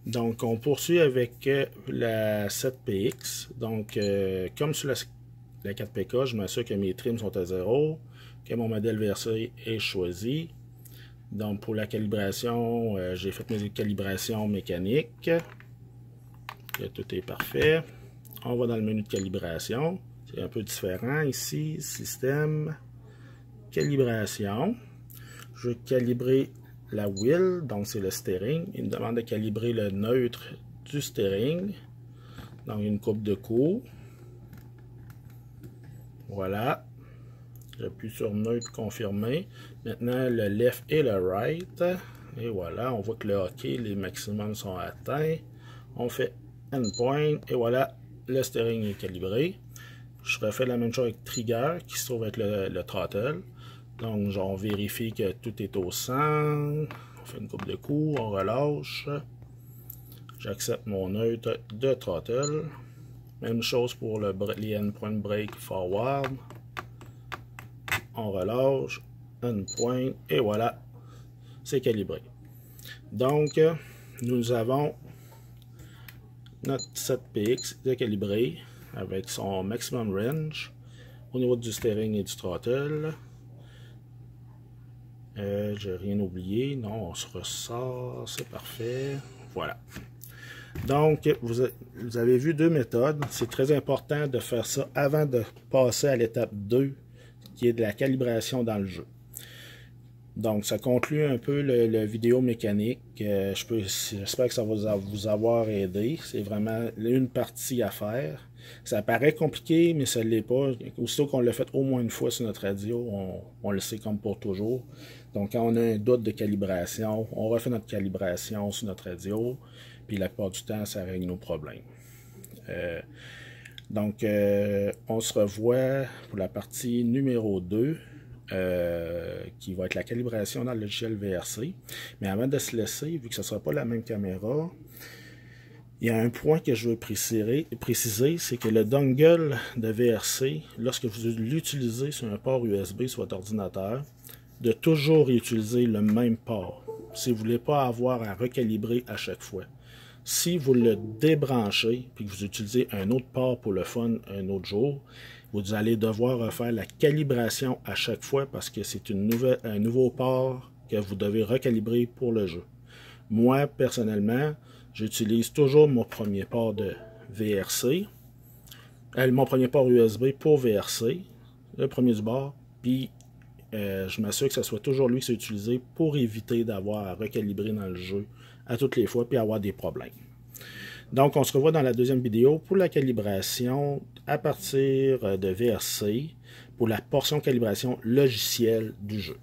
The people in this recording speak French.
Donc, on poursuit avec la 7PX. Donc, comme sur la 4PK, je m'assure que mes trims sont à 0, que mon modèle VRC est choisi. Donc, pour la calibration, j'ai fait mes calibrations mécaniques. Tout est parfait. On va dans le menu de calibration. C'est un peu différent ici. Système, calibration. Je veux calibrer la wheel, donc c'est le steering. Il me demande de calibrer le neutre du steering. Donc une coupe de coups. Voilà. J'appuie sur neutre confirmé. Maintenant le left et le right. Et voilà, on voit que le hockey, les maximums sont atteints. On fait endpoint et voilà, le steering est calibré. Je refais la même chose avec trigger qui se trouve avec le throttle. Donc, on vérifie que tout est au centre. On fait une coupe de coups, on relâche. J'accepte mon neutre de throttle. Même chose pour les endpoint brake forward. On relâche, endpoint, et voilà, c'est calibré. Donc, nous avons notre 7PX de calibré avec son maximum range au niveau du steering et du throttle. J'ai rien oublié. Non, on se ressort. C'est parfait. Voilà. Donc, vous avez vu deux méthodes. C'est très important de faire ça avant de passer à l'étape 2, qui est de la calibration dans le jeu. Donc, ça conclut un peu le vidéo mécanique. J'espère que ça va vous avoir aidé. C'est vraiment une partie à faire. Ça paraît compliqué, mais ça ne l'est pas. Aussitôt qu'on l'a fait au moins une fois sur notre radio, on le sait comme pour toujours. Donc, quand on a un doute de calibration, on refait notre calibration sur notre radio, puis la plupart du temps, ça règle nos problèmes. On se revoit pour la partie numéro 2, qui va être la calibration dans le logiciel VRC. Mais avant de se laisser, vu que ce ne sera pas la même caméra, il y a un point que je veux préciser, c'est que le dongle de VRC, lorsque vous l'utilisez sur un port USB sur votre ordinateur, de toujours utiliser le même port, si vous ne voulez pas avoir à recalibrer à chaque fois. Si vous le débranchez et que vous utilisez un autre port pour le fun un autre jour, vous allez devoir refaire la calibration à chaque fois parce que c'est un nouveau port que vous devez recalibrer pour le jeu. Moi, personnellement, j'utilise toujours mon premier port de VRC, mon premier port USB pour VRC, le premier du bord, puis je m'assure que ce soit toujours lui qui soit utilisé pour éviter d'avoir à recalibrer dans le jeu à toutes les fois puis avoir des problèmes. Donc, on se revoit dans la deuxième vidéo pour la calibration à partir de VRC pour la portion calibration logicielle du jeu.